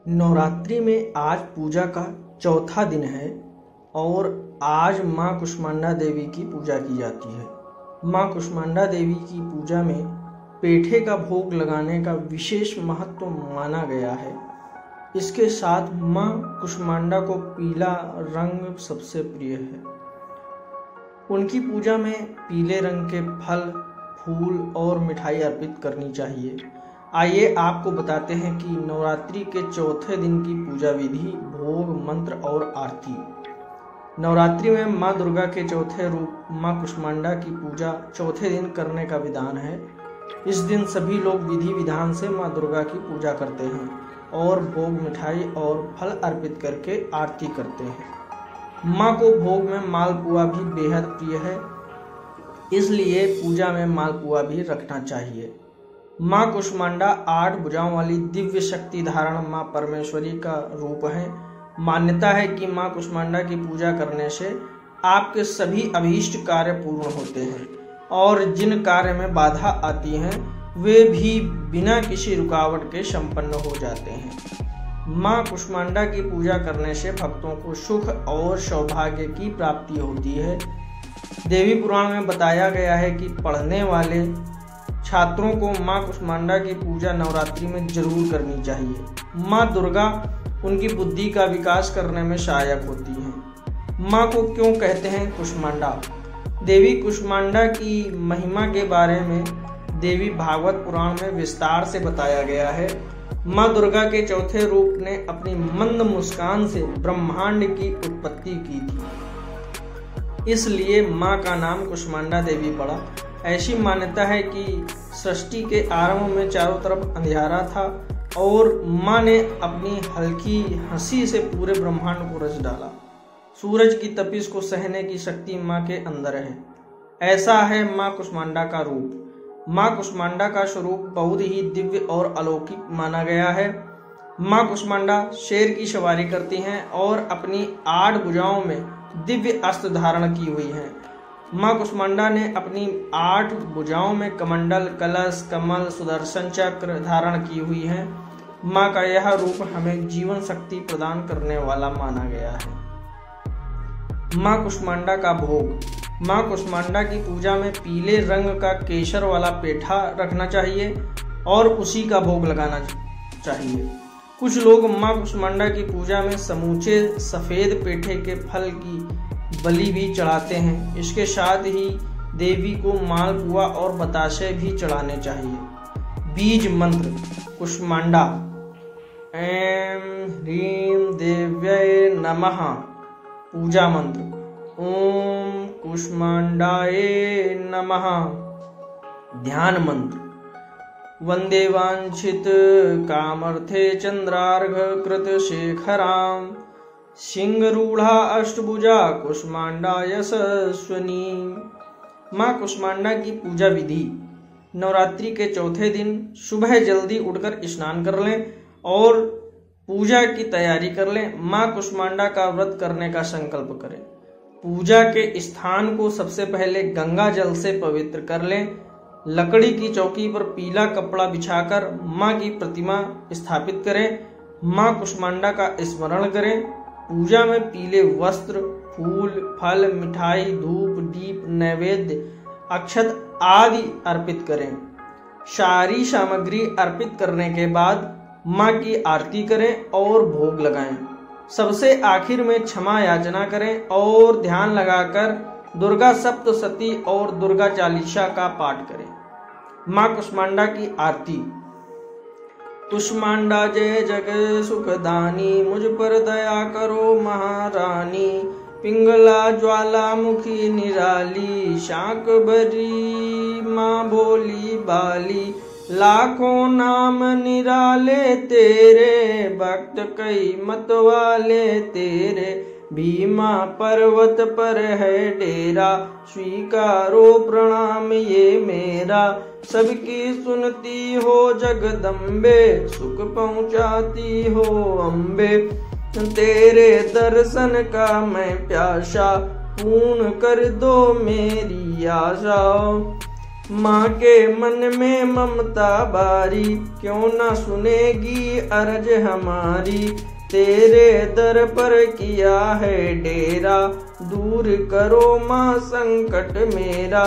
नवरात्रि में आज पूजा का चौथा दिन है और आज माँ कुष्मांडा देवी की पूजा की जाती है। माँ कुष्मांडा देवी की पूजा में पेठे का भोग लगाने का विशेष महत्व माना गया है। इसके साथ माँ कुष्मांडा को पीला रंग सबसे प्रिय है। उनकी पूजा में पीले रंग के फल, फूल और मिठाई अर्पित करनी चाहिए। आइए आपको बताते हैं कि नवरात्रि के चौथे दिन की पूजा विधि, भोग, मंत्र और आरती। नवरात्रि में माँ दुर्गा के चौथे रूप माँ कुष्मांडा की पूजा चौथे दिन करने का विधान है। इस दिन सभी लोग विधि विधान से माँ दुर्गा की पूजा करते हैं और भोग, मिठाई और फल अर्पित करके आरती करते हैं। माँ को भोग में मालपुआ भी बेहद प्रिय है, इसलिए पूजा में मालपुआ भी रखना चाहिए। माँ कुष्मांडा 8 भुजाओं वाली दिव्य शक्ति धारण माँ परमेश्वरी का रूप है। मान्यता है कि माँ कुष्मांडा की पूजा करने से आपके सभी अभीष्ट कार्य पूर्ण होते हैं और जिन कार्य में बाधा आती हैं वे भी बिना किसी रुकावट के संपन्न हो जाते हैं। माँ कुष्मांडा की पूजा करने से भक्तों को सुख और सौभाग्य की प्राप्ति होती है। देवी पुराण में बताया गया है कि पढ़ने वाले छात्रों को माँ कुष्मांडा की पूजा नवरात्रि में जरूर करनी चाहिए। माँ दुर्गा उनकी बुद्धि का विकास करने में सहायक होती हैं। माँ को क्यों कहते हैं कुष्मांडा? देवी कुष्मांडा की महिमा के बारे में देवी भागवत पुराण में विस्तार से बताया गया है। माँ दुर्गा के चौथे रूप ने अपनी मंद मुस्कान से ब्रह्मांड की उत्पत्ति की थी, इसलिए माँ का नाम कुष्मांडा देवी पड़ा। ऐसी मान्यता है कि सृष्टि के आरंभ में चारों तरफ अंधियारा था और माँ ने अपनी हल्की हंसी से पूरे ब्रह्मांड को रच डाला। सूरज की तपिश को सहने की शक्ति माँ के अंदर है। ऐसा है माँ कुष्मांडा का रूप। माँ कुष्मांडा का स्वरूप बहुत ही दिव्य और अलौकिक माना गया है। माँ कुष्मांडा शेर की सवारी करती हैं और अपनी 8 भुजाओं में दिव्य अस्त्र धारण की हुई हैं। माँ कुष्मांडा ने अपनी 8 भुजाओं में कमंडल, कलश, कमल, सुदर्शन चक्र धारण की हुई है। माँ का यह रूप हमें जीवन शक्ति प्रदान करने वाला माना गया है। माँ कुष्मांडा का भोग। माँ कुष्मांडा की पूजा में पीले रंग का केसर वाला पेठा रखना चाहिए और उसी का भोग लगाना चाहिए। कुछ लोग माँ कुष्मांडा की पूजा में समूचे सफेद पेठे के फल की बलि भी चढ़ाते हैं। इसके साथ ही देवी को मालपुआ और बताशे भी चढ़ाने चाहिए। बीज मंत्र। कुष्मांडा ऐं ह्रीं देव्यै नमः। पूजा मंत्र ओम कुष्मांडायै नमः। ध्यान मंत्र वंदे वांछित कामर्थे चंद्रार्घ कृत शेखराम सिंहरूढ़ा अष्टभुजा कुष्मांडा यशस्विनी। माँ कुष्मांडा की पूजा विधि। नवरात्रि के चौथे दिन सुबह जल्दी उठकर स्नान कर लें और पूजा की तैयारी कर लें। माँ कुष्मांडा का व्रत करने का संकल्प करें। पूजा के स्थान को सबसे पहले गंगा जल से पवित्र कर लें। लकड़ी की चौकी पर पीला कपड़ा बिछाकर माँ की प्रतिमा स्थापित करें। माँ कुष्मांडा का स्मरण करें। पूजा में पीले वस्त्र, फूल, फल, मिठाई, धूप, दीप, नैवेद्य, अक्षत आदि अर्पित करें। सारी सामग्री अर्पित करने के बाद माँ की आरती करें और भोग लगाएं। सबसे आखिर में क्षमा याचना करें और ध्यान लगाकर दुर्गा सप्तशती और दुर्गा चालीसा का पाठ करें। माँ कुष्मांडा की आरती। कुष्मांडा जय जग सुखदानी, मुझ पर दया करो महारानी। पिंगला ज्वालामुखी निराली, शांक भरी माँ भोली बाली। लाखों नाम निराले तेरे, भक्त कई मत वाले तेरे। भीमा पर्वत पर है डेरा, स्वीकारो प्रणाम ये मेरा। सबकी सुनती हो जगदम्बे, सुख पहुँचाती हो अम्बे। तेरे दर्शन का मैं प्यासा, पूर्ण कर दो मेरी आशा। माँ के मन में ममता बारी, क्यों ना सुनेगी अर्ज हमारी। तेरे दर पर किया है डेरा, दूर करो माँ संकट मेरा।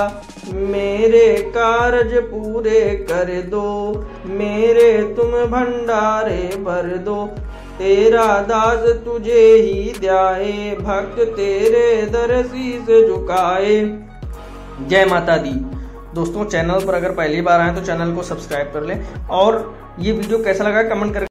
मेरे कारज पूरे कर दो, मेरे तुम भंडारे भर दो। तेरा दास तुझे ही ध्याए, भक्त तेरे दर शीस झुकाए। जय माता दी। दोस्तों, चैनल पर अगर पहली बार आए तो चैनल को सब्सक्राइब कर लें और ये वीडियो कैसा लगा कमेंट कर